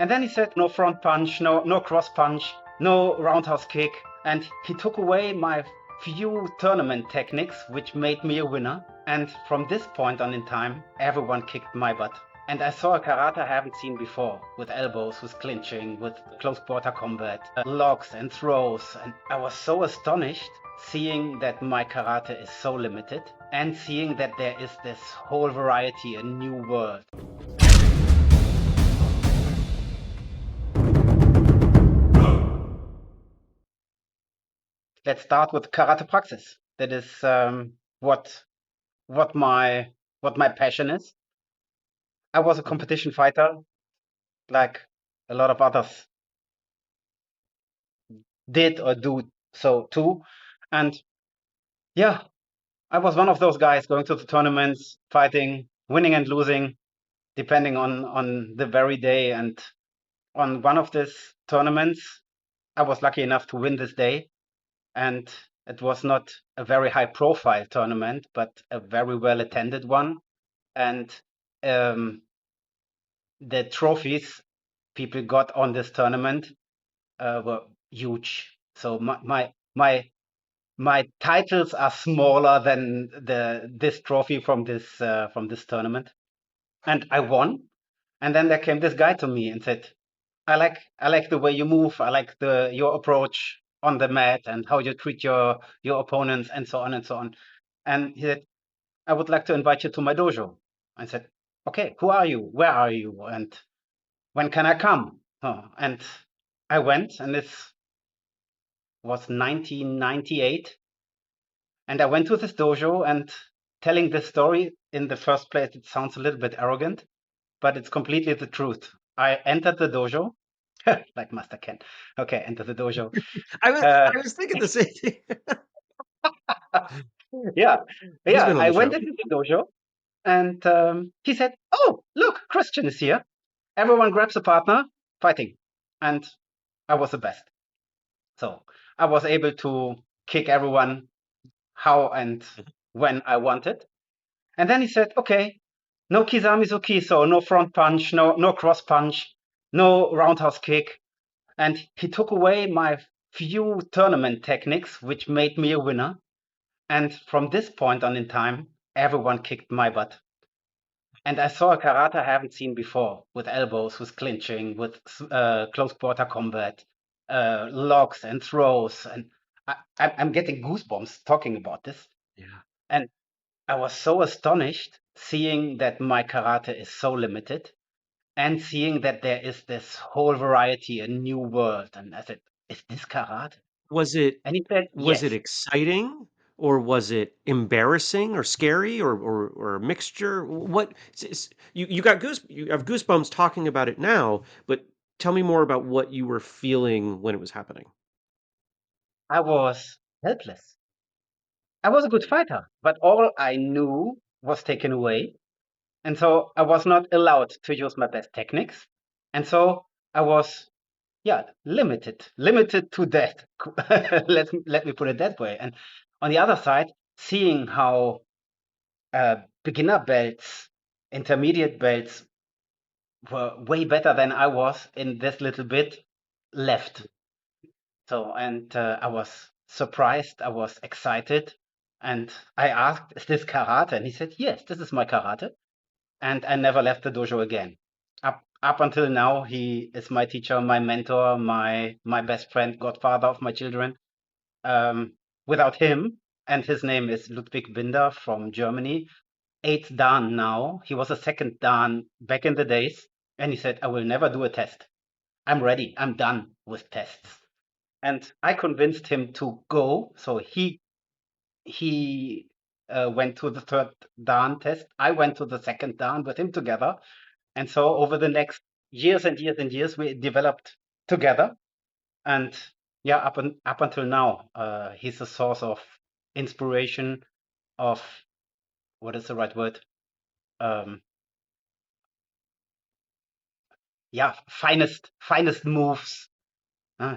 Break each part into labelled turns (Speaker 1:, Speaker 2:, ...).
Speaker 1: And then he said, no front punch, no cross punch, no roundhouse kick. And he took away my few tournament techniques, which made me a winner. And from this point on in time, everyone kicked my butt. And I saw a karate I haven't seen before, with elbows, with clinching, with close quarter combat, locks and throws. And I was so astonished seeing that my karate is so limited and seeing that there is this whole variety, a new world. Let's start with karate praxis. That is what my passion is. I was a competition fighter, like a lot of others did or do so too. And yeah, I was one of those guys going to the tournaments, fighting, winning and losing, depending on the very day. And on one of these tournaments, I was lucky enough to win this day. And it was not a very high profile tournament, but a very well attended one. And the trophies people got on this tournament were huge. So my titles are smaller than this trophy from this tournament, and I won. And then there came this guy to me and said, I like the way you move. I like your approach on the mat and how you treat your opponents and so on and so on. And he said, I would like to invite you to my dojo. I said, okay, who are you? Where are you? And when can I come? Oh, and I went, and this was 1998. And I went to this dojo, and telling this story in the first place, it sounds a little bit arrogant, but it's completely the truth. I entered the dojo, like Master Ken. Okay, enter the dojo.
Speaker 2: I was thinking the same thing.
Speaker 1: Yeah,
Speaker 2: He's
Speaker 1: yeah.
Speaker 2: been on
Speaker 1: I
Speaker 2: the
Speaker 1: went
Speaker 2: show.
Speaker 1: into the dojo, and he said, "Oh, look, Christian is here. Everyone grabs a partner, fighting." And I was the best. So I was able to kick everyone how and when I wanted. And then he said, okay, no Kizami so no front punch, no cross punch, no roundhouse kick. And he took away my few tournament techniques, which made me a winner. And from this point on in time, everyone kicked my butt. And I saw a karate I haven't seen before, with elbows, with clinching, with close quarter combat, locks and throws. And I'm getting goosebumps talking about this.
Speaker 2: Yeah.
Speaker 1: And I was so astonished seeing that my karate is so limited and seeing that there is this whole variety, a new world. And I said, is this karate?
Speaker 2: Was it
Speaker 1: And he said,
Speaker 2: was it
Speaker 1: yes.
Speaker 2: exciting or was it embarrassing or scary or a mixture? What you got you have goosebumps talking about it now, but tell me more about what you were feeling when it was happening.
Speaker 1: I was helpless. I was a good fighter, but all I knew was taken away. And so I was not allowed to use my best techniques. And so I was, yeah, limited to that. Let me put it that way. And on the other side, seeing how beginner belts, intermediate belts were way better than I was in this little bit left. So, and I was surprised, I was excited, and I asked, is this karate? And he said, yes, this is my karate. And I never left the dojo again. Up until now, he is my teacher, my mentor, my best friend, godfather of my children. Without him, and his name is Ludwig Binder from Germany, 8th Dan now. He was a 2nd Dan back in the days, and he said, I will never do a test. I'm ready. I'm done with tests. And I convinced him to go. So he went to the 3rd Dan test. I went to the 2nd Dan with him together. And so over the next years and years and years, we developed together. And yeah, up until now, he's a source of inspiration, of what is the right word? Um, yeah, finest moves.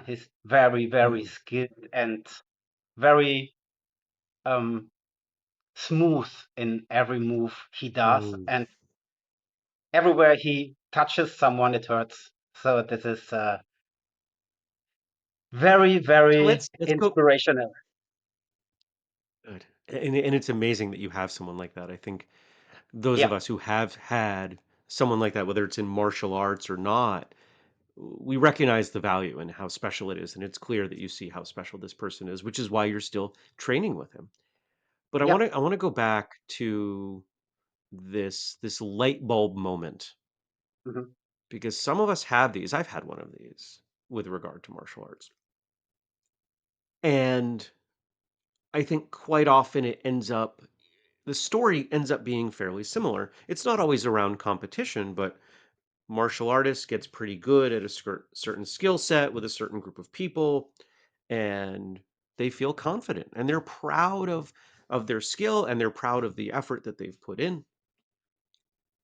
Speaker 1: He's very
Speaker 2: Mm,
Speaker 1: skilled and very um, smooth in every move he does.
Speaker 2: mm.
Speaker 1: And everywhere he touches someone, it hurts. So this is very,
Speaker 2: So
Speaker 1: very
Speaker 2: let's go.
Speaker 1: inspirational.
Speaker 2: Good. And it's amazing that you have someone like that. I think those of
Speaker 1: Yeah.
Speaker 2: us who have had someone like that, whether it's in martial arts or not, we recognize the value and how special it is. And it's clear that you see how special this person is, which is why you're still training with him. But
Speaker 1: Yeah.
Speaker 2: I want to go back to this light bulb moment
Speaker 1: Hmm.
Speaker 2: because some of us have these. I've had one of these with regard to martial arts. And I think quite often the story ends up being fairly similar. It's not always around competition, but martial artist gets pretty good at a certain skill set with a certain group of people, and they feel confident and they're proud of their skill and they're proud of the effort that they've put in,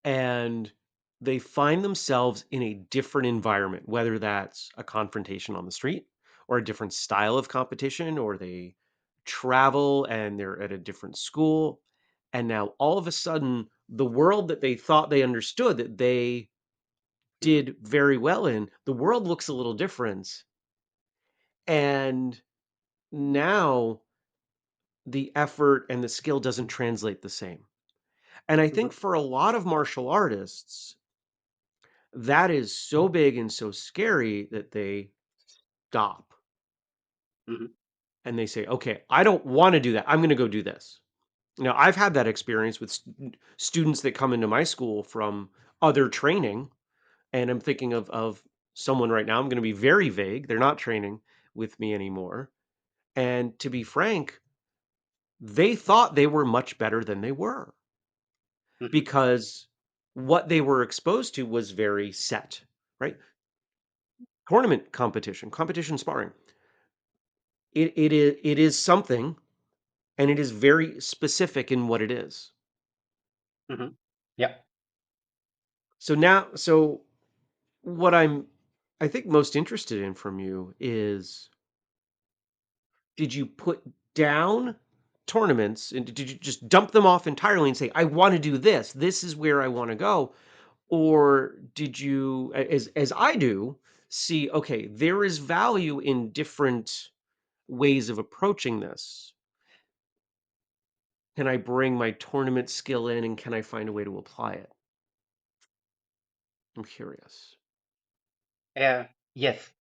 Speaker 2: and they find themselves in a different environment, whether that's a confrontation on the street or a different style of competition, or they travel and they're at a different school. And now all of a sudden, the world that they thought they understood, that they
Speaker 1: Hmm.
Speaker 2: did very well in, the world looks a little different. And now the effort and the skill doesn't translate the same. And I think
Speaker 1: Hmm.
Speaker 2: for a lot of martial artists, that is so big and so scary that they stop
Speaker 1: Hmm.
Speaker 2: and they say, okay, I don't want to do that. I'm going to go do this. Now, I've had that experience with students that come into my school from other training. And I'm thinking of someone right now. I'm going to be very vague. They're not training with me anymore. And to be frank, they thought they were much better than they were
Speaker 1: Hmm.
Speaker 2: because what they were exposed to was very set, right? Tournament competition, competition sparring. It is something, and it is very specific in what it is.
Speaker 1: Hmm. Yeah.
Speaker 2: So what I think most interested in from you is, did you put down tournaments and did you just dump them off entirely and say, I want to do this. This is where I want to go? Or did you, as I do, see, okay, there is value in different ways of approaching this. Can I bring my tournament skill in and can I find a way to apply it? I'm curious.
Speaker 1: Yes.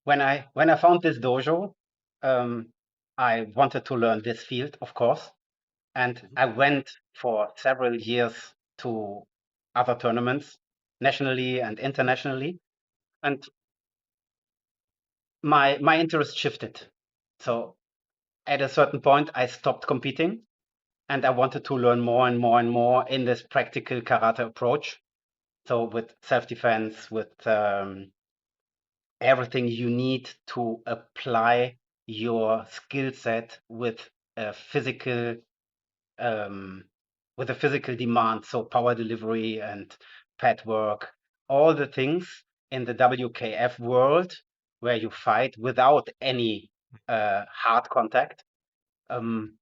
Speaker 1: When I found this dojo, um, I wanted to learn this field, of course, and
Speaker 2: Mhm,
Speaker 1: I went for several years to other tournaments, nationally and internationally, and my interest shifted. So at a certain point, I stopped competing, and I wanted to learn more and more and more in this practical karate approach. So with self-defense, with everything you need to apply your skill set a physical um, with a physical demand, so power delivery and pad work, all the things in the WKF world where you fight without any hard contact, um,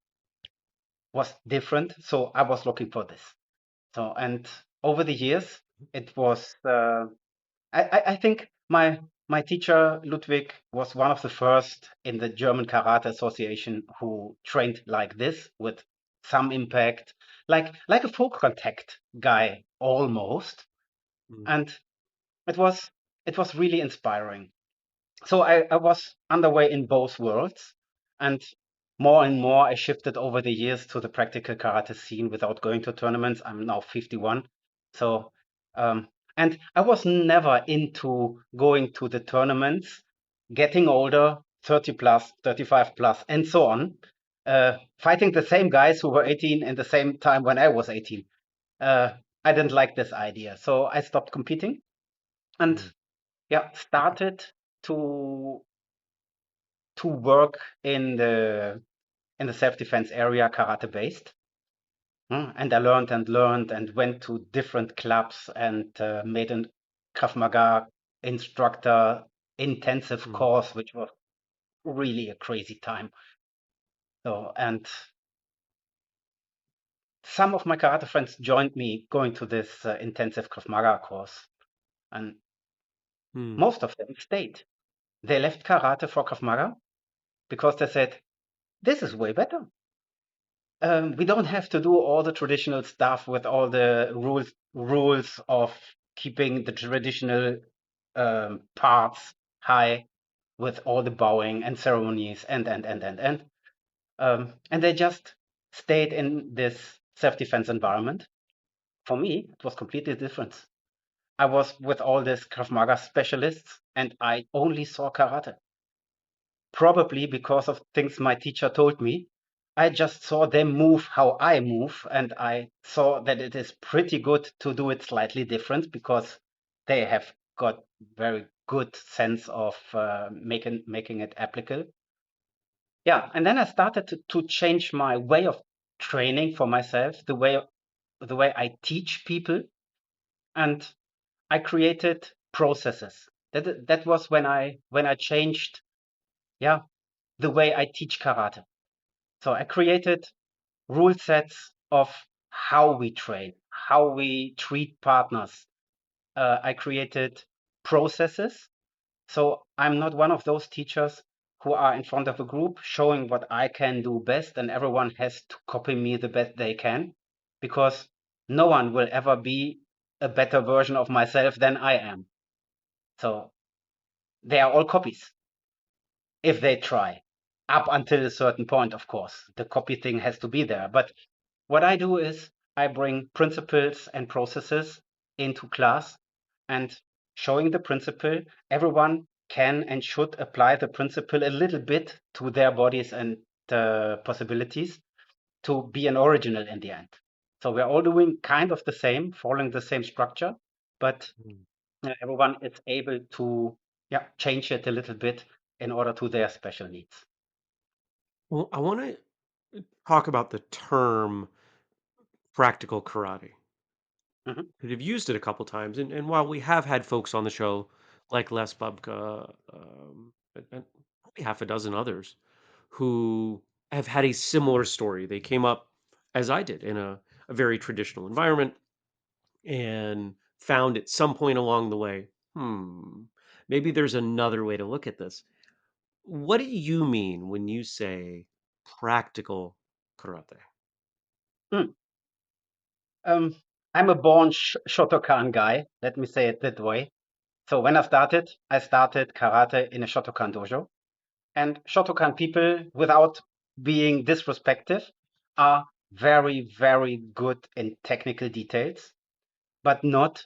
Speaker 1: was different. So I was looking for this. So and over the years, it was I think my teacher Ludwig was one of the first in the German Karate Association who trained like this with some impact, like a full contact guy almost,
Speaker 2: mhm,
Speaker 1: and it was it was really inspiring. So I was underway in both worlds, and more I shifted over the years to the practical karate scene without going to tournaments. I'm now 51. So, um, and I was never into going to the tournaments, getting older, 30 plus, 35 plus, and so on, fighting the same guys who were 18 in the same time when I was 18. Uh, I didn't like this idea. So I stopped competing and
Speaker 2: mhm,
Speaker 1: yeah, started to work in the self-defense area, karate based. And I learned and learned and went to different clubs and made a Krav Maga instructor intensive
Speaker 2: mhm,
Speaker 1: course, which was really a crazy time. So, and some of my karate friends joined me going to this intensive Krav Maga course. And
Speaker 2: Hmm.
Speaker 1: Most of them stayed. They left karate for Krav Maga because they said, this is way better. We don't have to do all the traditional stuff with all the rules of keeping the traditional parts high with all the bowing and ceremonies and they just stayed in this self-defense environment. For me, it was completely different. I was with all these Krav Maga specialists and I only saw karate. Probably because of things my teacher told me. I just saw them move how I move, and I saw that it is pretty good to do it slightly different because they have got very good sense of making it applicable. Yeah, and then I started to change my way of training for myself, the way I teach people, and I created processes. That was when I changed, yeah, the way I teach karate. So I created rule sets of how we train, how we treat partners. I created processes. So I'm not one of those teachers who are in front of a group showing what I can do best, and everyone has to copy me the best they can, because no one will ever be a better version of myself than I am. So they are all copies if they try. Up until a certain point, of course. The copy thing has to be there. But what I do is I bring principles and processes into class and showing the principle, everyone can and should apply the principle a little bit to their bodies and possibilities to be an original in the end. So we're all doing kind of the same, following the same structure, but
Speaker 2: Hmm.
Speaker 1: everyone is able to, yeah, change it a little bit in order to their special needs.
Speaker 2: Well, I want to talk about the term practical karate.
Speaker 1: Mhm.
Speaker 2: We've used it a couple times, and while we have had folks on the show like Les Bubka, and probably half a dozen others who have had a similar story. They came up as I did in a very traditional environment and found at some point along the way, maybe there's another way to look at this. What do you mean when you say practical karate?
Speaker 1: Mm. Um, I'm a born Shotokan guy. Let me say it that way. So when I started karate in a Shotokan dojo. And Shotokan people, without being disrespectful, are very, very good in technical details, but not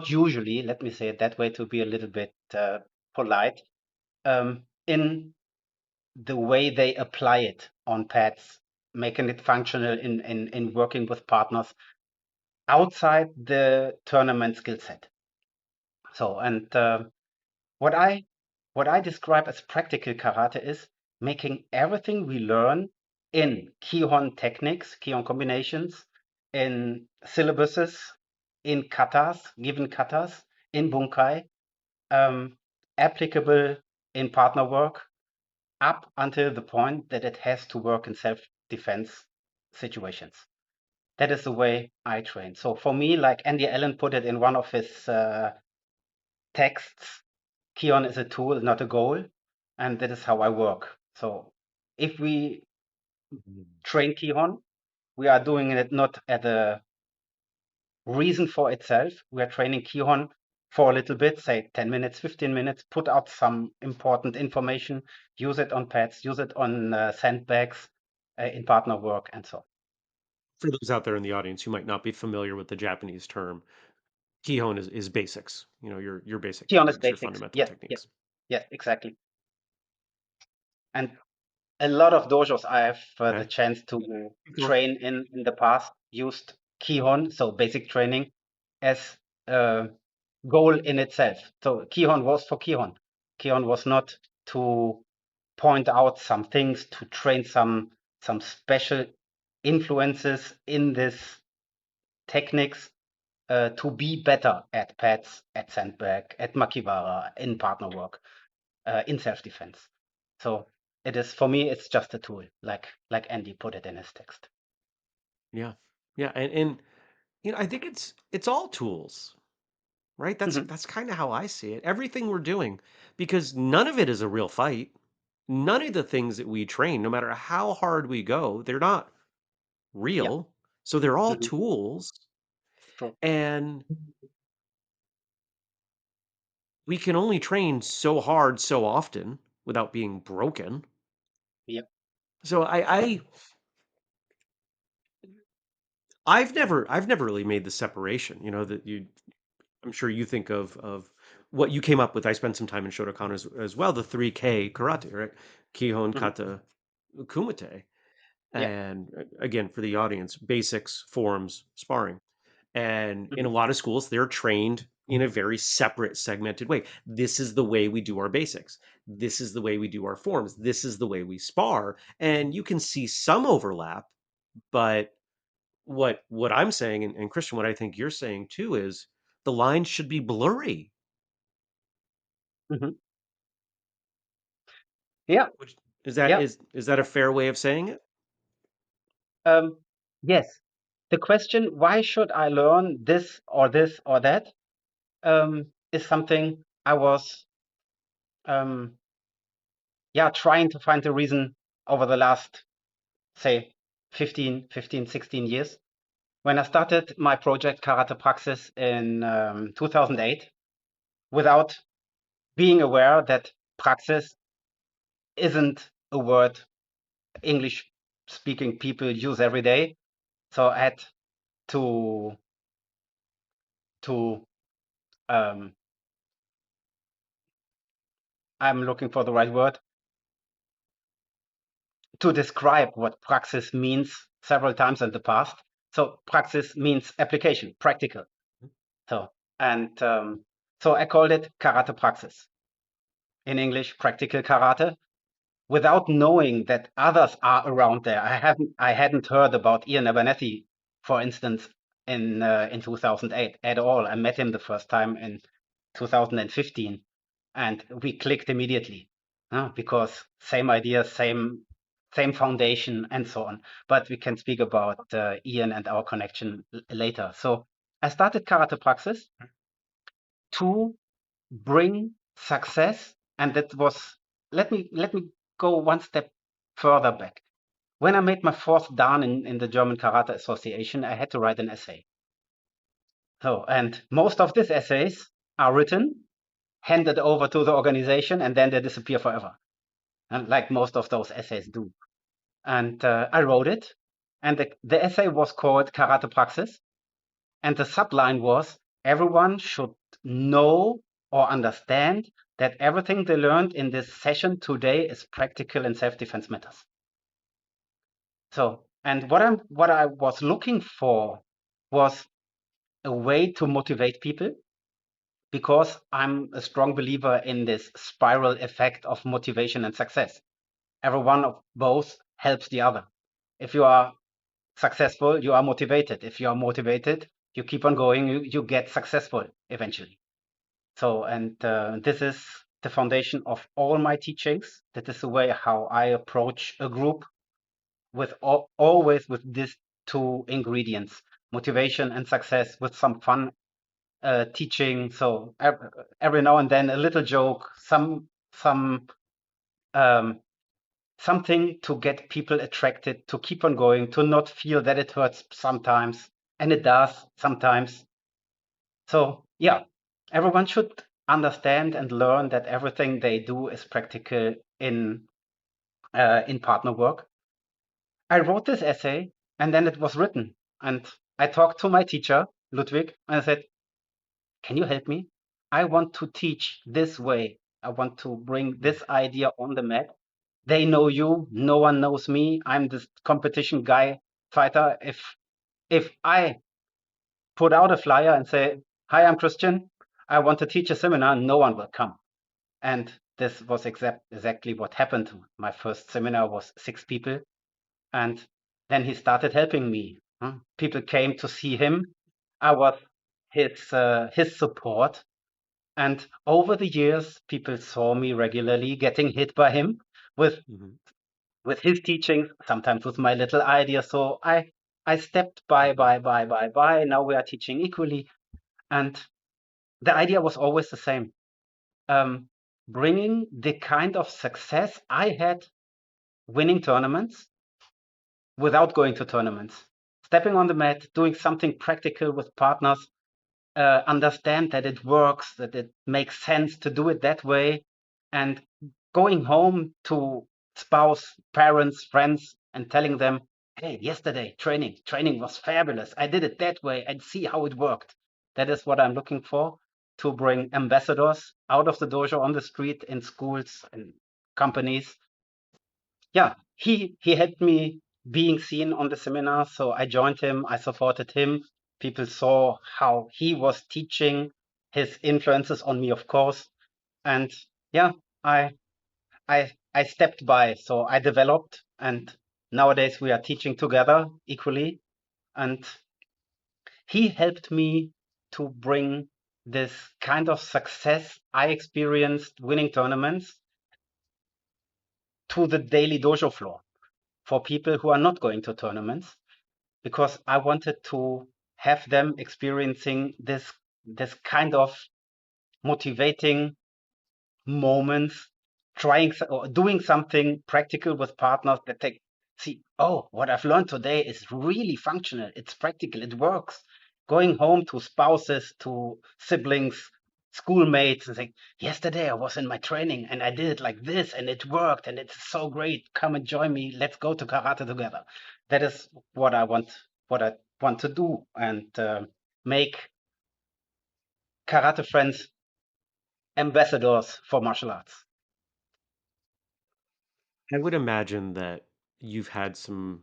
Speaker 1: usually. Let me say it that way to be a little bit polite. In the way they apply it on pads, making it functional in working with partners outside the tournament skill set. So, and what I what I describe as practical karate is making everything we learn in Kihon techniques, Kihon combinations, in syllabuses, in katas, given katas, in bunkai, um, applicable in partner work up until the point that it has to work in self-defense situations. That is the way I train. So for me, like Andy Allen put it in one of his texts, Kihon is a tool, not a goal, and that is how I work. So if we
Speaker 2: Mhm.
Speaker 1: train Kihon, we are doing it not as a reason for itself. We are training Kihon for a little bit, say 10 minutes, 15 minutes, put out some important information, use it on pads, use it on sandbags in partner work, and so on.
Speaker 2: For those out there in the audience who might not be familiar with the Japanese term, Kihon is basics, your basic
Speaker 1: Kihon is
Speaker 2: techniques, your
Speaker 1: basics.
Speaker 2: fundamental
Speaker 1: Yes, yes,
Speaker 2: techniques.
Speaker 1: yes, exactly. And a lot of dojos I have the
Speaker 2: Okay.
Speaker 1: chance to
Speaker 2: Keep going.
Speaker 1: train in the past used Kihon, so basic training, as a goal in itself. So Kihon was for Kihon. Kihon was not to point out some things, to train some special influences in this techniques to be better at pads, at sandbag, at makiwara, in partner work, in self-defense. So it is for me, it's just a tool, like Andy put it in his text.
Speaker 2: Yeah. Yeah, and I think it's all tools. right?
Speaker 1: Mhm.
Speaker 2: That's kind of how I see it. Everything we're doing, because none of it is a real fight. None of the things that we train, no matter how hard we go, they're not
Speaker 1: Yeah.
Speaker 2: real. So they're all
Speaker 1: Mhm.
Speaker 2: tools,
Speaker 1: True.
Speaker 2: and we can only train so hard so often without being broken.
Speaker 1: Yep.
Speaker 2: So I've never really made the separation, you know, that you I'm sure you think of what you came up with. I spent some time in Shotokan as well, the 3K karate, right? Kihon,
Speaker 1: Mhm.
Speaker 2: kata, kumite.
Speaker 1: Yeah.
Speaker 2: And again, for the audience, basics, forms, sparring. And in a
Speaker 1: Mhm.
Speaker 2: lot of schools, they're trained in a very separate, segmented way. This is the way we do our basics. This is the way we do our forms. This is the way we spar. And you can see some overlap, but what I'm saying, and Christian, what I think you're saying too, is the lines should be blurry.
Speaker 1: Mhm. Yeah.
Speaker 2: Which
Speaker 1: Yeah.
Speaker 2: is that a fair way of saying it?
Speaker 1: Um, yes. The question, why should I learn this or that, is something I was, um, yeah, trying to find the reason over the last, say, 16 years. When I started my project Karate Praxis in 2008, without being aware that praxis isn't a word English speaking people use every day. So I had to to um, I'm looking for the right word to describe what praxis means several times in the past. So praxis means application, practical. So and so I called it karate praxis. In English, practical karate, without knowing that others are around there. I hadn't heard about Ian Abernethy, for instance, in 2008 at all. I met him the first time in 2015, and we clicked immediately, because same idea, same foundation, and so on. But we can speak about Ian and our connection later. So I started Karate Praxis to bring success, and that was, let me go one step further back. When I made my fourth dan in the German Karate Association, I had to write an essay. So, and most of these essays are written, handed over to the organization, and then they disappear forever, and like most of those essays do. And I wrote it, and the essay was called Karate Praxis, and the subline was, everyone should know or understand that everything they learned in this session today is practical and self-defense matters. So, and what I was looking for was a way to motivate people, because I'm a strong believer in this spiral effect of motivation and success. Every one of both helps the other. If you are successful, you are motivated. If you are motivated, you keep on going, you get successful eventually. So, and this is the foundation of all my teachings. That is the way how I approach a group, with always with these two ingredients: motivation and success, with some fun teaching. So every now and then a little joke, some um, something to get people attracted, to keep on going, to not feel that it hurts sometimes, and it does sometimes. So yeah, everyone should understand and learn that everything they do is practical in partner work. I wrote this essay, and then it was written, and I talked to my teacher Ludwig, and I said, "Can you help me? I want to teach this way. I want to bring
Speaker 2: Mhm.
Speaker 1: this idea on the mat. They know you, no one knows me. I'm this competition guy fighter. If I put out a flyer and say, 'Hi, I'm Christian. I want to teach a seminar,' no one will come." And this was exactly what happened. My first seminar was 6 people, and then he started helping me. People came to see him. I was his support, and over the years, people saw me regularly getting hit by him with
Speaker 2: Mhm.
Speaker 1: with his teachings, sometimes with my little idea. So I stepped by,
Speaker 2: Mhm.
Speaker 1: by. Now we are teaching equally, and the idea was always the same. Um, Bringing the kind of success I had winning tournaments without going to tournaments, stepping on the mat, doing something practical with partners, understand that it works, that it makes sense to do it that way, and going home to spouse, parents, friends, and telling them, hey, yesterday training was fabulous. I did it that way and see how it worked. That is what I'm looking for, to bring ambassadors out of the dojo on the street, in schools and companies. Yeah, he helped me being seen on the seminar, so I joined him, I supported him. People saw how he was teaching, his influences on me, of course. And yeah, I I stepped by, so I developed, and nowadays we are teaching together equally. And he helped me to bring this kind of success I experienced winning tournaments to the daily dojo floor for people who are not going to tournaments, because I wanted to have them experiencing this kind of motivating moments, trying or doing something practical with partners that they see, oh, what I've learned today is really functional. It's practical. It works. Going home to spouses, to siblings, schoolmates, and saying, yesterday I was in my training and I did it like this and it worked and it's so great. Come and join me. Let's go to karate together. That is what I want to do, and make karate friends ambassadors for martial arts.
Speaker 2: I would imagine that you've had some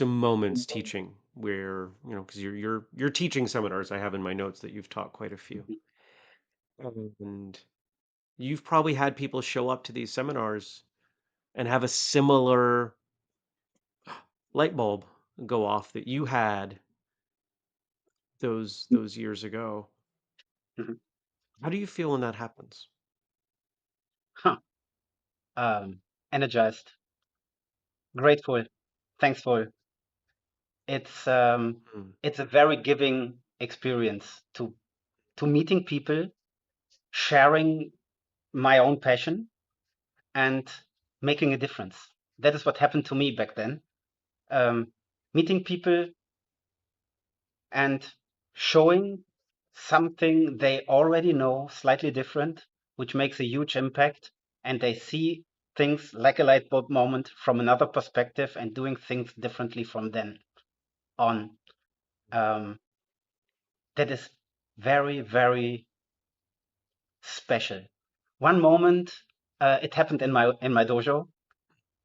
Speaker 2: moments teaching where, because you're teaching seminars. I have in my notes that you've taught quite a few. And you've probably had people show up to these seminars and have a similar light bulb go off that you had those years ago.
Speaker 1: Mhm.
Speaker 2: How do you feel when that happens?
Speaker 1: Huh. Energized, grateful, thankful. It's um,
Speaker 2: Mm.
Speaker 1: it's a very giving experience to meeting people, sharing my own passion, and making a difference. That is what happened to me back then. Um, Meeting people and showing something they already know, slightly different, which makes a huge impact, and they see things like a light bulb moment from another perspective and doing things differently from then on. Um, that is very, very special. One moment, it happened in my dojo.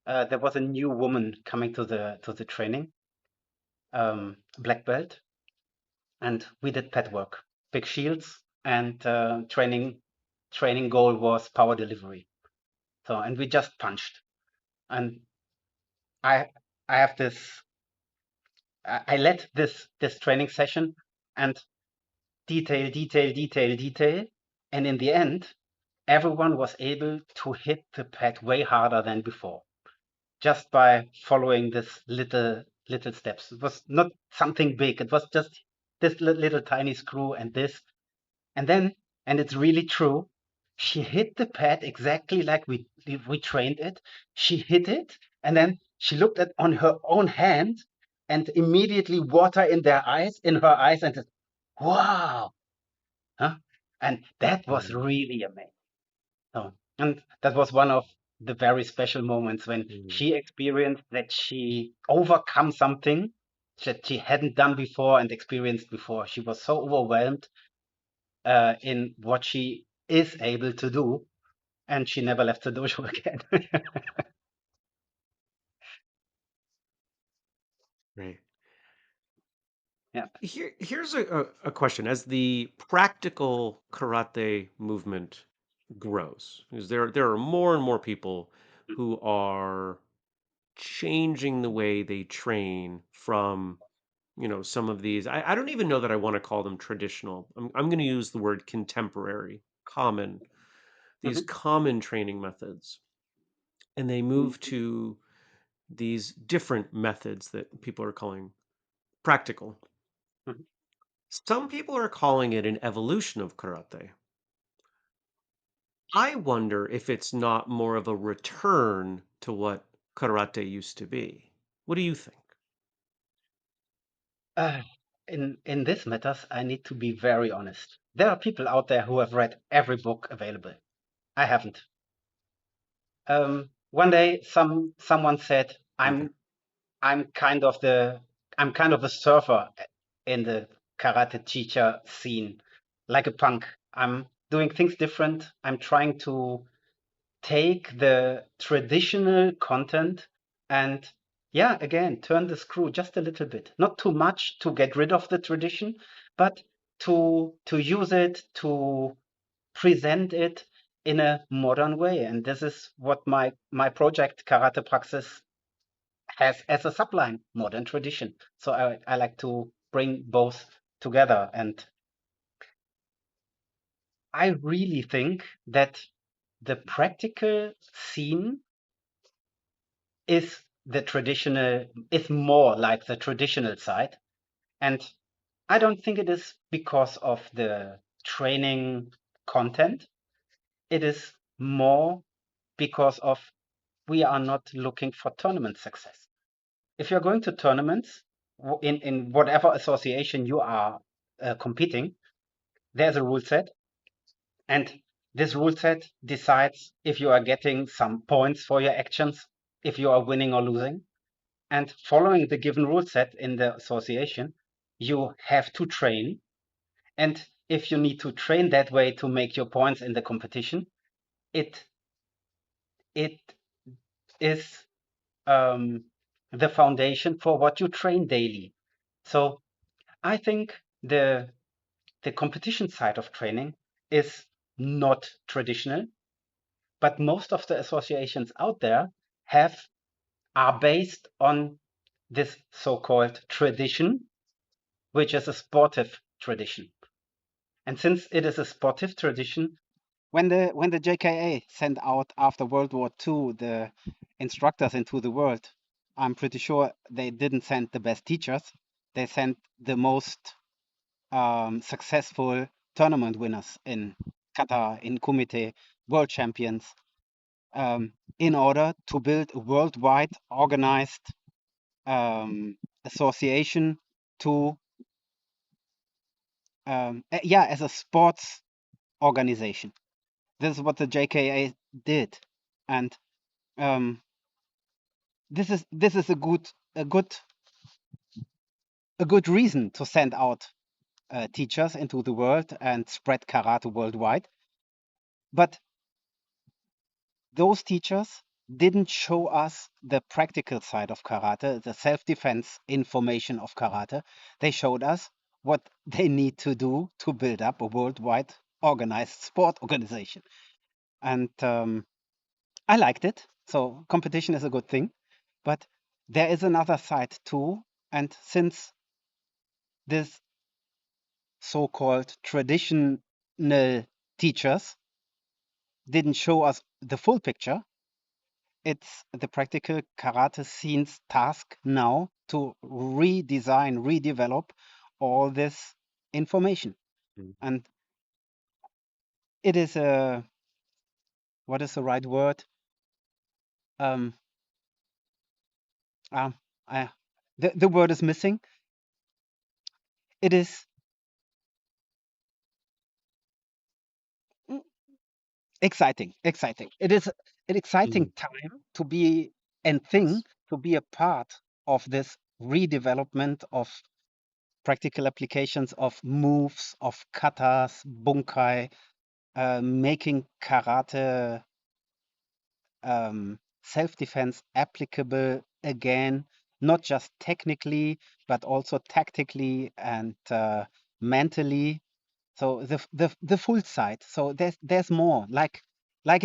Speaker 1: There was a new woman coming to the training, black belt, and we did pet work, big shields, and training goal was power delivery. So, and we just punched. And I I have this I led this training session, and detail, and in the end, everyone was able to hit the pad way harder than before, just by following this little steps. It was not something big. It was just this little tiny screw and this. And then, and it's really true, she hit the pad exactly like we trained it. She hit it, and then she looked at on her own hand, and immediately water in her eyes, and said, "Wow!" Huh? And that was
Speaker 2: Mm.
Speaker 1: really amazing. Oh, and that was one of the very special moments when
Speaker 2: Mm.
Speaker 1: she experienced that she overcome something that she hadn't done before and experienced before. She was so overwhelmed in what she is able to do, and she never left the dojo again.
Speaker 2: Right.
Speaker 1: Yeah.
Speaker 2: Here's a question. As the practical karate movement grows, because there are more and more people who are changing the way they train from, some of these. I don't even know that I want to call them traditional. I'm going to use the word contemporary, common, these
Speaker 1: Mhm.
Speaker 2: common training methods. And they move to these different methods that people are calling practical.
Speaker 1: Mhm.
Speaker 2: Some people are calling it an evolution of karate. I wonder if it's not more of a return to what karate used to be. What do you think?
Speaker 1: Uh, in this matters, I need to be very honest. There are people out there who have read every book available. I haven't. One day, someone said,
Speaker 2: Okay.
Speaker 1: I'm kind of the I'm kind of a surfer in the karate teacher scene, like a punk. I'm doing things different. I'm trying to take the traditional content and, yeah, again, turn the screw just a little bit. Not too much to get rid of the tradition, but to use it, to present it in a modern way. And this is what my project Karate Praxis has as a subline, modern tradition. So I like to bring both together. And I really think that the practical scene is is more like the traditional side. And I don't think it is because of the training content. It is more because of we are not looking for tournament success. If you're going to tournaments in whatever association you are competing, there's a rule set, and this rule set decides if you are getting some points for your actions, if you are winning or losing. And following the given rule set in the association, you have to train. And if you need to train that way to make your points in the competition, it it is um, the foundation for what you train daily. So I think the competition side of training is not traditional, but most of the associations out there have are based on this so-called tradition, which is a sportive tradition. And since it is a sportive tradition, when the JKA sent out after World War II the instructors into the world, I'm pretty sure they didn't send the best teachers. They sent the most successful tournament winners in Qatar, in Kumite, world champions, in order to build a worldwide organized association to, yeah, as a sports organization. This is what the JKA did, and um, this is a good a good reason to send out teachers into the world and spread karate worldwide. But those teachers didn't show us the practical side of karate, the self-defense information of karate. They showed us what they need to do to build up a worldwide organized sport organization. And I liked it. So competition is a good thing. But there is another side too. And since this so-called traditional teachers didn't show us the full picture, it's the practical karate scene's task now to redesign, redevelop all this information.
Speaker 2: Mm.
Speaker 1: And it is a, what is the right word? Um, um, uh, the word is missing. It is mm, exciting, exciting. It is an exciting
Speaker 2: Mhm.
Speaker 1: time to be and
Speaker 2: Yes.
Speaker 1: thing to be a part of this redevelopment of practical applications of moves, of katas, bunkai, making karate self-defense applicable again, not just technically, but also tactically and mentally. So the full side. So there's more. Like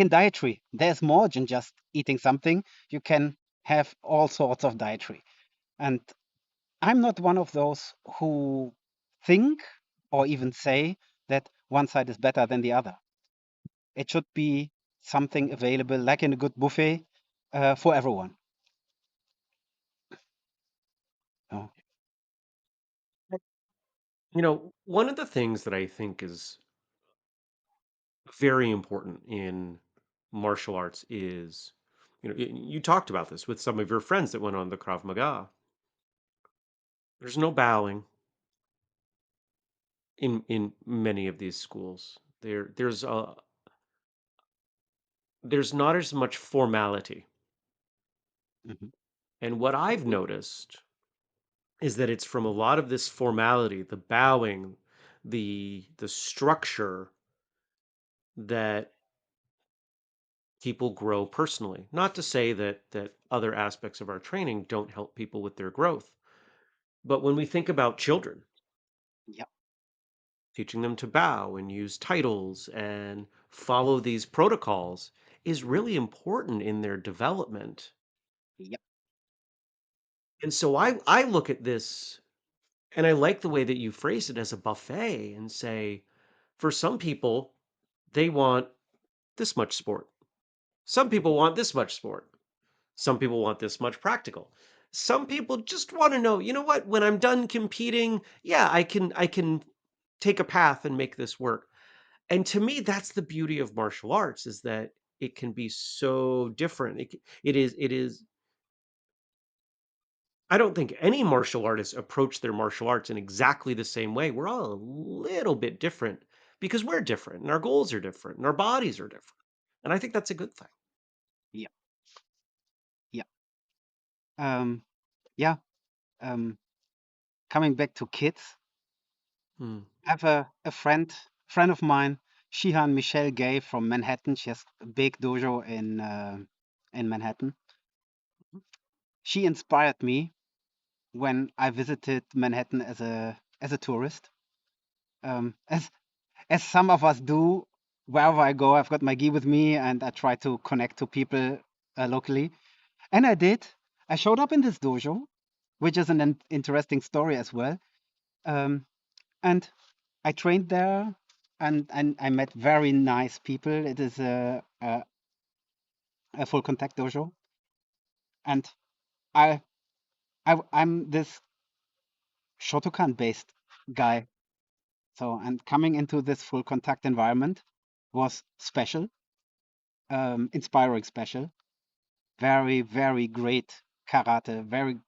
Speaker 1: in dietary, there's more than just eating something. You can have all sorts of dietary. And I'm not one of those who think or even say that one side is better than the other. It should be something available, like in a good buffet, for everyone. Oh.
Speaker 2: One of the things that I think is very important in martial arts is, you talked about this with some of your friends that went on the Krav Maga. There's no bowing in many of these schools. There's not as much formality.
Speaker 1: Mhm.
Speaker 2: And what I've
Speaker 1: Agree.
Speaker 2: noticed is that it's from a lot of this formality, the bowing, the structure, that people grow personally. Not to say that other aspects of our training don't help people with their growth, but when we think about children,
Speaker 1: Yeah,
Speaker 2: teaching them to bow and use titles and follow these protocols is really important in their development.
Speaker 1: yeah,
Speaker 2: And so I look at this, and I like the way that you phrase it as a buffet and say, for some people, they want this much sport. Some people want this much sport. Some people want this much practical. Some people just want to know, you know what, when I'm done competing, yeah, I can take a path and make this work. And to me, that's the beauty of martial arts, is that it can be so different. It is I don't think any martial artists approach their martial arts in exactly the same way. We're all a little bit different because we're different and our goals are different and our bodies are different. And I think that's a good thing.
Speaker 1: yeah, yeah. Um, yeah. Um, Coming back to kids,
Speaker 2: Hmm.
Speaker 1: I have a friend of mine, Shihan Michelle Gay from Manhattan. She has a big dojo in Manhattan. She inspired me when I visited Manhattan as a tourist. As some of us do, wherever I go, I've got my gi with me, and I try to connect to people locally. And I did. I showed up in this dojo, which is an interesting story as well. Um, and I trained there, and I met very nice people. It is a full contact dojo, and I, I'm this Shotokan based guy. So, and coming into this full contact environment was special, inspiring, special, very, very great karate, very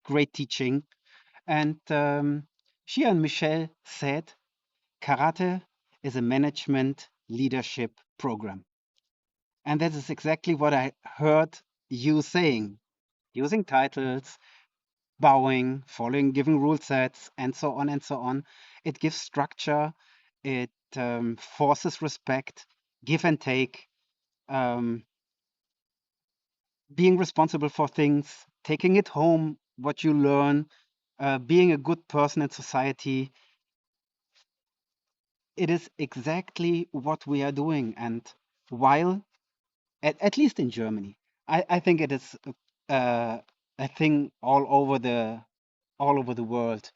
Speaker 1: great teaching. And she and Michelle said karate is a management leadership program. And that is exactly what I heard you saying, using titles, bowing, following, giving rule sets, and so on and so on. It gives structure, it forces respect, give and take, um, being responsible for things, taking it home, what you learn, being a good person in society. It is exactly what we are doing. And while, at least in Germany, I think it is a thing all over the world.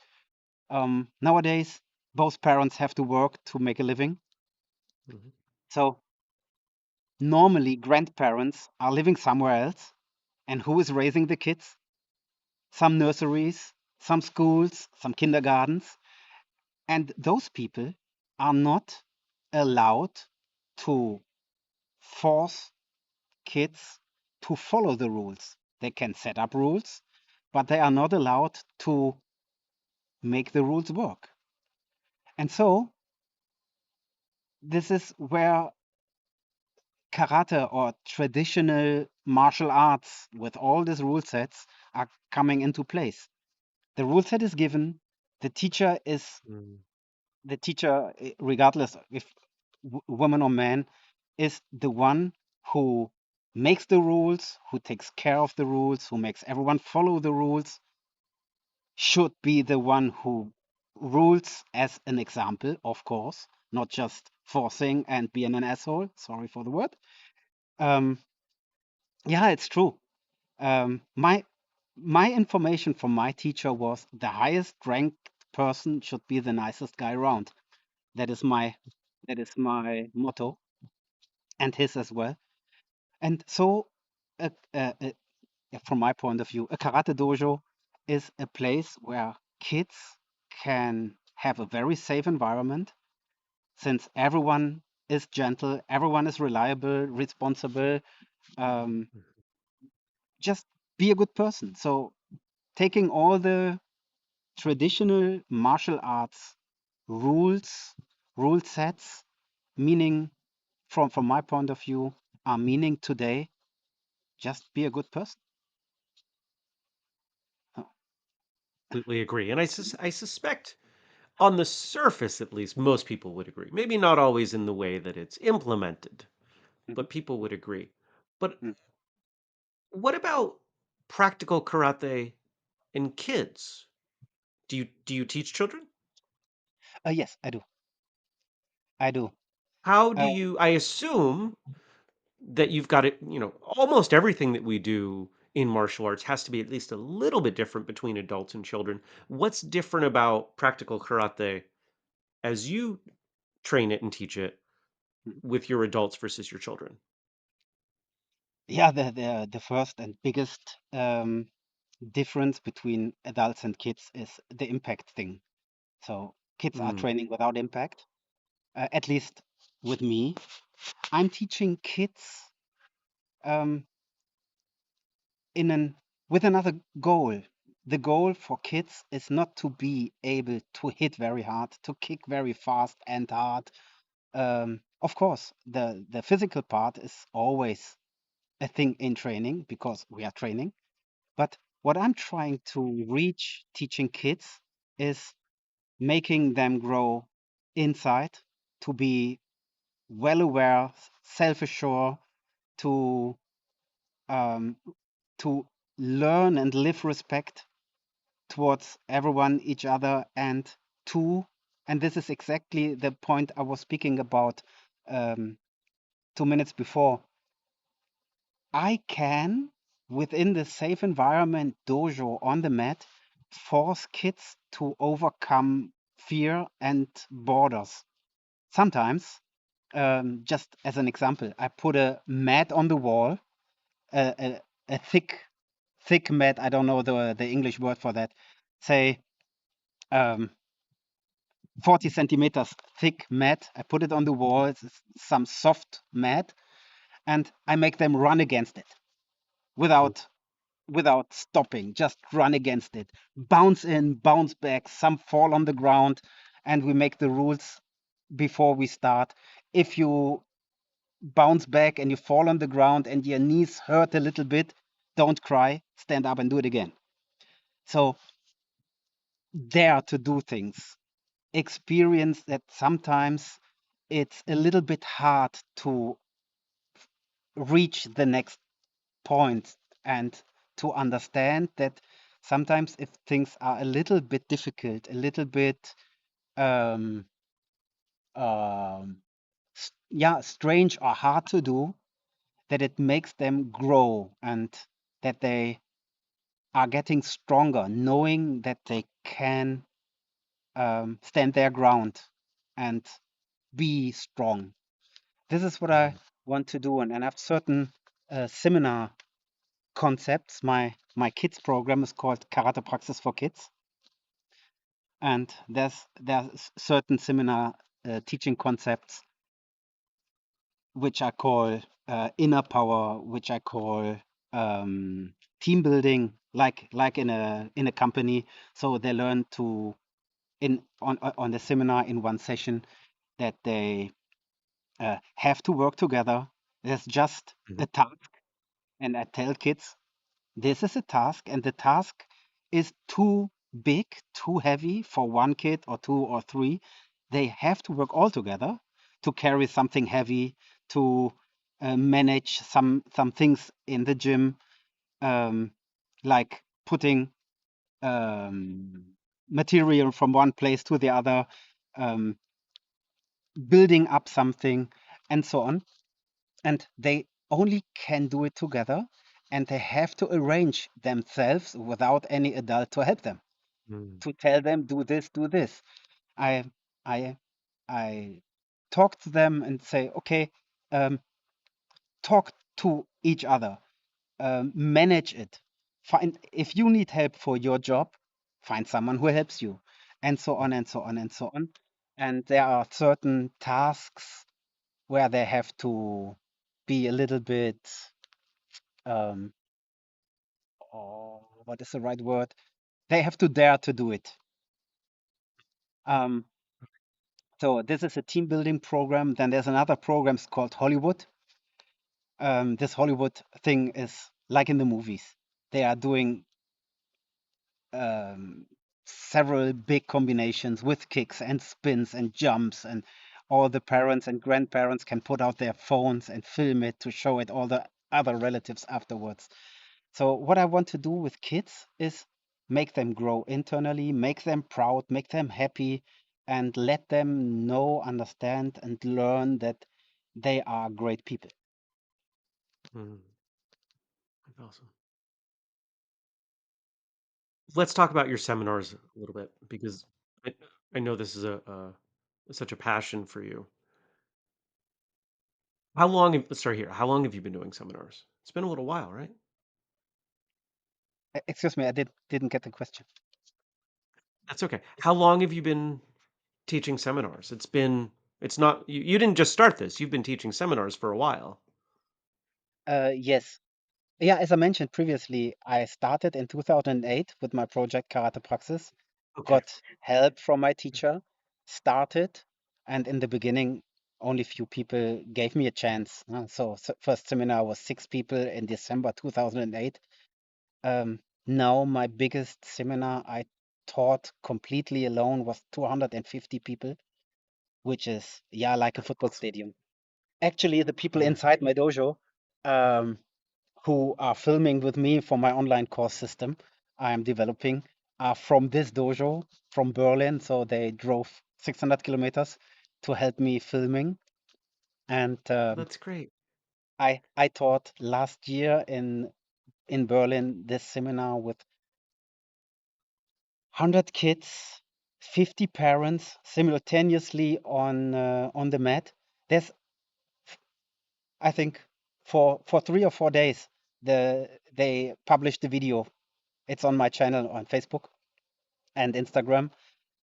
Speaker 1: Nowadays, both parents have to work to make a living.
Speaker 2: Mhm.
Speaker 1: So normally, grandparents are living somewhere else. And who is raising the kids? Some nurseries, some schools, some kindergartens. And those people are not allowed to force kids to follow the rules. They can set up rules, but they are not allowed to make the rules work. And so this is where karate or traditional martial arts with all these rule sets are coming into place. The rule set is given, the teacher is
Speaker 2: Mm.
Speaker 1: the teacher, regardless if woman or man, is the one who makes the rules, who takes care of the rules, who makes everyone follow the rules, should be the one who rules as an example, of course, not just forcing and being an asshole. Sorry for the word. Um, yeah, it's true. My information from my teacher was the highest ranked person should be the nicest guy around. That is my motto, and his as well. And so, uh, uh, uh, from my point of view, a karate dojo is a place where kids can have a very safe environment since everyone is gentle, everyone is reliable, responsible. Um, just be a good person. So taking all the traditional martial arts rules, rule sets, meaning from my point of view, are meaning today, just be a good person. Uh,
Speaker 2: Completely agree. And I suspect on the surface, at least, most people would agree. Maybe not always in the way that it's implemented,
Speaker 1: mhm,
Speaker 2: but people would agree. But
Speaker 1: mm.
Speaker 2: what about practical karate in kids? Do you teach children?
Speaker 1: Yes, I do. I do.
Speaker 2: How do
Speaker 1: Uh,
Speaker 2: you I assume that you've got it, almost everything that we do in martial arts has to be at least a little bit different between adults and children. What's different about practical karate as you train it and teach it
Speaker 1: mm.
Speaker 2: with your adults versus your children?
Speaker 1: Yeah, the first and biggest difference between adults and kids is the impact thing. So kids are
Speaker 2: Mm,
Speaker 1: training without impact, at least with me. I'm teaching kids um, in an with another goal. The goal for kids is not to be able to hit very hard, to kick very fast and hard. Of course, the physical part is always a thing in training because we are training. But what I'm trying to reach teaching kids is making them grow inside to be well aware, self-assured, to um, to learn and live respect towards everyone, each other, and to, and this is exactly the point I was speaking about um, 2 minutes before. I can, within the safe environment dojo on the mat, force kids to overcome fear and borders. Sometimes, just as an example, I put a mat on the wall, a, a thick mat. I don't know the English word for that. Say um, 40 centimeters thick mat. I put it on the wall. It's some soft mat, and I make them run against it
Speaker 2: mm,
Speaker 1: without stopping, just run against it, bounce in, bounce back, some fall on the ground, and we make the rules before we start. If you bounce back and you fall on the ground and your knees hurt a little bit, don't cry, stand up and do it again. So dare to do things. Experience that sometimes it's a little bit hard to reach the next point and to understand that sometimes if things are a little bit difficult, a little bit um, um, yeah, strange or hard to do, that it makes them grow and that they are getting stronger, knowing that they can stand their ground and be strong. This is what I
Speaker 2: mm.
Speaker 1: want to do, and I have certain seminar concepts. My kids program is called Karate Praxis for Kids, and there's certain seminar teaching concepts which I call inner power, which I call team building, like in a company. So they learn to in on the seminar in one session that they have to work together. There's just a
Speaker 2: Mhm.
Speaker 1: task, and I tell kids this is a task, and the task is too big, too heavy for one kid or two or three. They have to work all together to carry something heavy, to manage some things in the gym, um, like putting um, material from one place to the other, um, building up something, and so on. And they only can do it together, and they have to arrange themselves without any adult to help them,
Speaker 2: Mm,
Speaker 1: to tell them do this, do this. I i i talk to them and say, okay, um, talk to each other, manage it. Find, if you need help for your job, find someone who helps you. and so on and so on and so on. And there are certain tasks where they have to be a little bit, um, oh, what is the right word? They have to dare to do it. Um, so this is a team building program. Then there's another program called Hollywood. This Hollywood thing is like in the movies. They are doing um, several big combinations with kicks and spins and jumps, and all the parents and grandparents can put out their phones and film it to show it all the other relatives afterwards. So what I want to do with kids is make them grow internally, make them proud, make them happy, and let them know, understand, and learn that they are great people.
Speaker 2: Mm, that's awesome. Let's talk about your seminars a little bit because I, I know this is such a passion for you. Let's start here. How long have you been doing seminars? It's been a little while, right?
Speaker 1: Excuse me, I didn't get the question.
Speaker 2: That's okay. How long have you been teaching seminars? It's not, you didn't just start this. You've been teaching seminars for a while.
Speaker 1: Yes. Yeah, as I mentioned previously, I started in 2008 with my project Karate Praxis,
Speaker 2: Okay.
Speaker 1: got help from my teacher, started, and in the beginning, only few people gave me a chance. First seminar was 6 people in December 2008. Now my biggest seminar I taught completely alone was 250 people, which is, yeah, like a football
Speaker 2: Awesome.
Speaker 1: stadium. Actually, the people
Speaker 2: Yeah.
Speaker 1: inside my dojo, um, who are filming with me for my online course system I am developing are from this dojo from Berlin. So they drove 600 kilometers to help me filming. And
Speaker 2: That's great.
Speaker 1: I taught last year in Berlin this seminar with 100 kids, 50 parents simultaneously on the mat. There's, I think, for 3 or 4 days, they published the video. It's on my channel on Facebook and Instagram.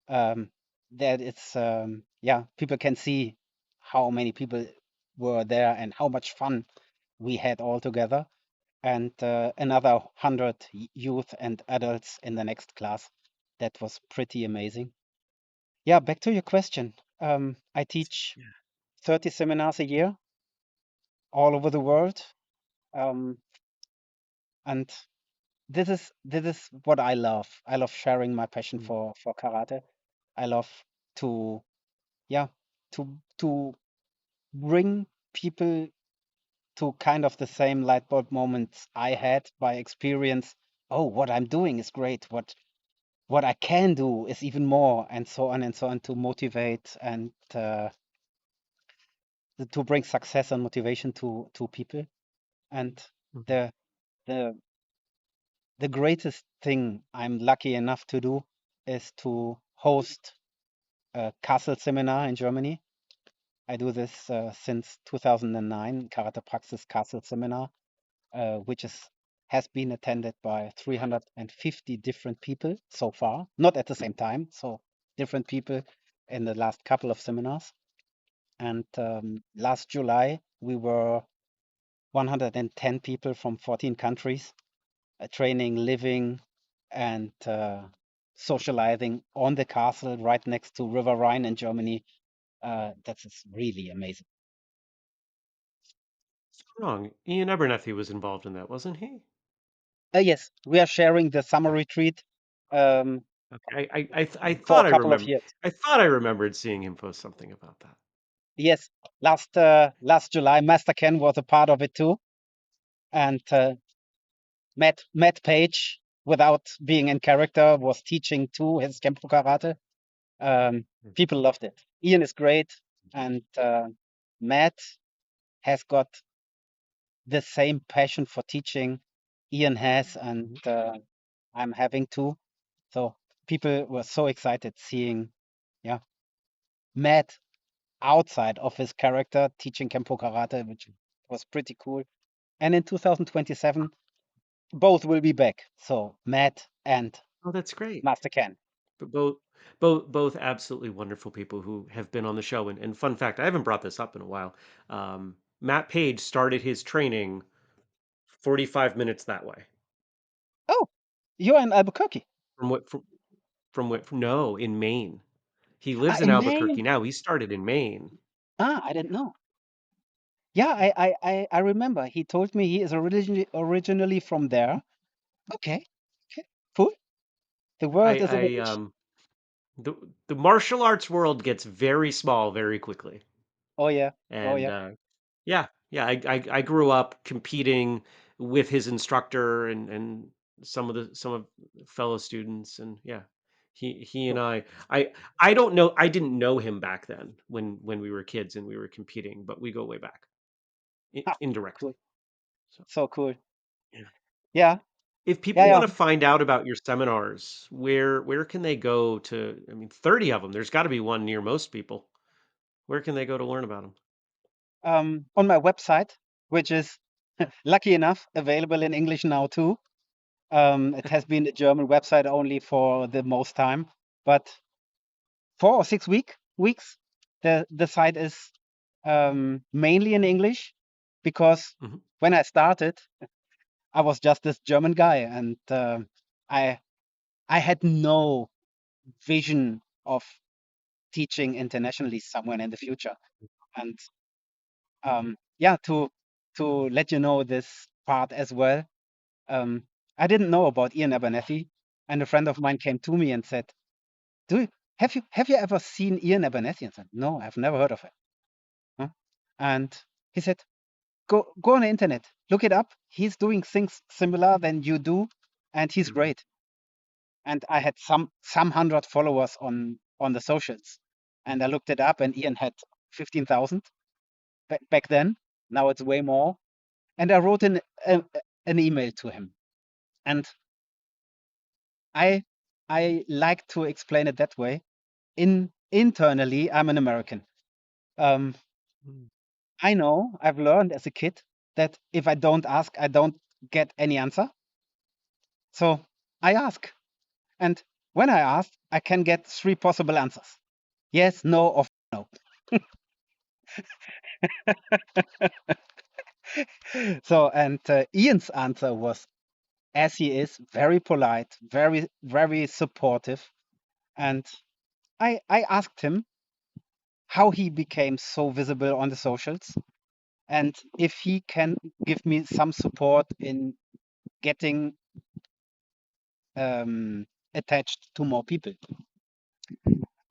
Speaker 1: Um, that it's yeah, people can see how many people were there and how much fun we had all together. And another 100 youth and adults in the next class. That was pretty amazing. Yeah, back to your question. I teach
Speaker 2: Yeah.
Speaker 1: 30 seminars a year all over the world. Um, and this is what I love. I love sharing my passion
Speaker 2: Mm,
Speaker 1: for karate. I love to, yeah, to bring people to kind of the same light bulb moments I had by experience. Oh, what I'm doing is great. What I can do is even more, and so on and so on, to motivate and to bring success and motivation to people. And
Speaker 2: mhm,
Speaker 1: the the the greatest thing I'm lucky enough to do is to host a castle seminar in Germany. I do this since 2009, Karate Praxis Castle Seminar, which has been attended by 350 different people so far, not at the same time, so different people in the last couple of seminars. And last July, we were 110 people from 14 countries, training, living, and socializing on the castle right next to River Rhine in Germany. That is really amazing.
Speaker 2: wrong. Ian Abernethy was involved in that, wasn't he?
Speaker 1: Yes, we are sharing the summer retreat um,
Speaker 2: Okay. I
Speaker 1: for a
Speaker 2: thought I
Speaker 1: couple of
Speaker 2: remember.
Speaker 1: years.
Speaker 2: I thought I remembered seeing him post something about that.
Speaker 1: Yes, last July, Master Ken was a part of it too, and Matt Page, without being in character, was teaching too his Kempo karate.
Speaker 2: Mm,
Speaker 1: People loved it. Ian is great, and Matt has got the same passion for teaching Ian has, and
Speaker 2: mhm.
Speaker 1: I'm having too. So people were so excited seeing, yeah, Matt outside of his character teaching Kempo karate, which was pretty cool. And in 2027, both will be back. So Matt and
Speaker 2: Oh, that's great.
Speaker 1: Master Ken.
Speaker 2: But both absolutely wonderful people who have been on the show. And fun fact, I haven't brought this up in a while. Matt Page started his training 45 minutes that way.
Speaker 1: Oh, you're in Albuquerque.
Speaker 2: From what from no, in Maine. He
Speaker 1: Ah,
Speaker 2: lives in
Speaker 1: in Maine.
Speaker 2: Albuquerque now. He started in Maine.
Speaker 1: Ah, I didn't know. Yeah, I remember. He told me he is originally from there. Okay, okay, cool. The world is a
Speaker 2: I
Speaker 1: village.
Speaker 2: the the martial arts world gets very small very quickly.
Speaker 1: Oh yeah, oh
Speaker 2: And
Speaker 1: yeah.
Speaker 2: yeah, yeah, I grew up competing with his instructor and some of fellow students, and yeah, he and
Speaker 1: Cool.
Speaker 2: I don't know, I didn't know him back then when we were kids and we were competing, but we go way back
Speaker 1: Ah,
Speaker 2: indirectly.
Speaker 1: cool.
Speaker 2: So
Speaker 1: So cool.
Speaker 2: yeah.
Speaker 1: Yeah,
Speaker 2: If
Speaker 1: yeah,
Speaker 2: people
Speaker 1: yeah.
Speaker 2: want to find out about your seminars, where can they go to? I mean, 30 of them. There's got to be one near most people. Where can they go to learn about them?
Speaker 1: On my website, which is lucky enough available in English now too. It has been a German website only for the most time, but 4 or 6 weeks, the site is mainly in English because
Speaker 2: Mhm.
Speaker 1: when I started, I was just this German guy, and I I had no vision of teaching internationally somewhere in the future. And yeah, to let you know this part as well, um, I didn't know about Ian Abernethy, and a friend of mine came to me and said, "Do you have you ever seen Ian Abernethy?" And I said, "No, I've never heard of him." Huh? And he said, "Go on the internet, look it up. He's doing things similar than you do, and he's
Speaker 2: Mhm.
Speaker 1: great." And I had some hundred followers on the socials, and I looked it up, and Ian had 15,000 back then. Now it's way more. And I wrote an email to him, and I I like to explain it that way. Internally, I'm an American. Um,
Speaker 2: Mm.
Speaker 1: I know I've learned as a kid that if I don't ask, I don't get any answer. So I ask, and when I ask, I can get three possible answers: yes, no, or no. So, and Ian's answer was, as he is, very polite, very supportive. And I asked him how he became so visible on the socials and if he can give me some support in getting attached to more people.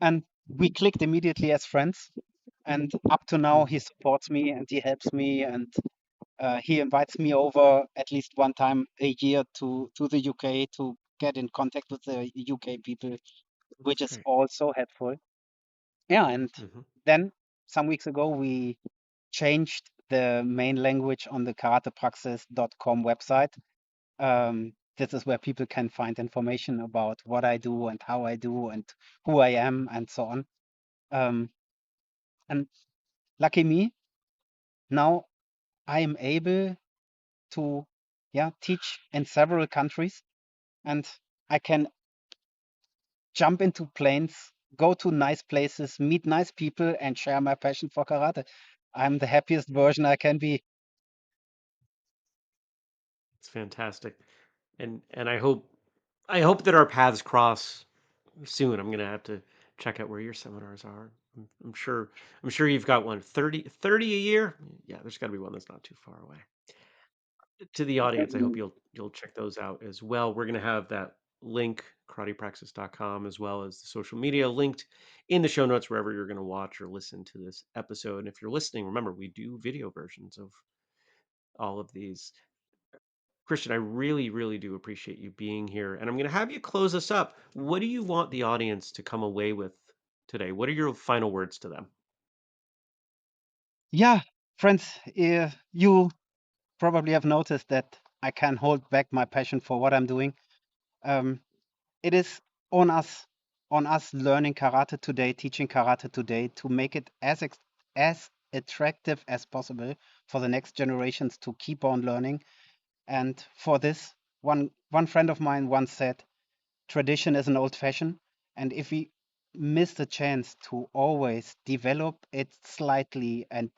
Speaker 1: And we clicked immediately as friends. And up to now, he
Speaker 2: Mhm.
Speaker 1: supports me and he helps me, and he invites me over at least one time a year to the UK to get in contact with the UK people, which
Speaker 2: That's
Speaker 1: is
Speaker 2: great.
Speaker 1: also helpful. Yeah, and
Speaker 2: Mhm.
Speaker 1: then some weeks ago we changed the main language on the karatepraxis.com website. This is where people can find information about what I do and how I do and who I am and so on. Um, and lucky me, now I am able to, yeah, teach in several countries, and I can jump into planes, go to nice places, meet nice people, and share my passion for karate. I'm the happiest version I can be.
Speaker 2: It's fantastic. And I hope that our paths cross soon. I'm gonna have to check out where your seminars are. I'm sure you've got one 30 a year. Yeah, there's got to be one that's not too far away. To the audience, I hope you'll check those out as well. We're gonna have that link, karatepraxis.com, as well as the social media linked in the show notes wherever you're gonna watch or listen to this episode. And if you're listening, remember we do video versions of all of these. Christian, I really, really do appreciate you being here. And I'm going to have you close us up. What do you want the audience to come away with today? What are your final words to them?
Speaker 1: Yeah, friends, you probably have noticed that I can hold back my passion for what I'm doing. Um, it is on us, on us learning karate today, teaching karate today, to make it as attractive as possible for the next generations to keep on learning. And for this, one friend of mine once said, "Tradition is an old fashion. And if we miss the chance to always develop it slightly and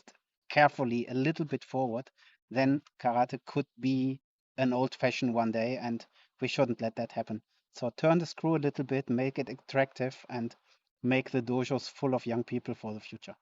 Speaker 1: carefully a little bit forward, then karate could be an old fashioned one day, and we shouldn't let that happen. So turn the screw a little bit, make it attractive, and make the dojos full of young people for the future.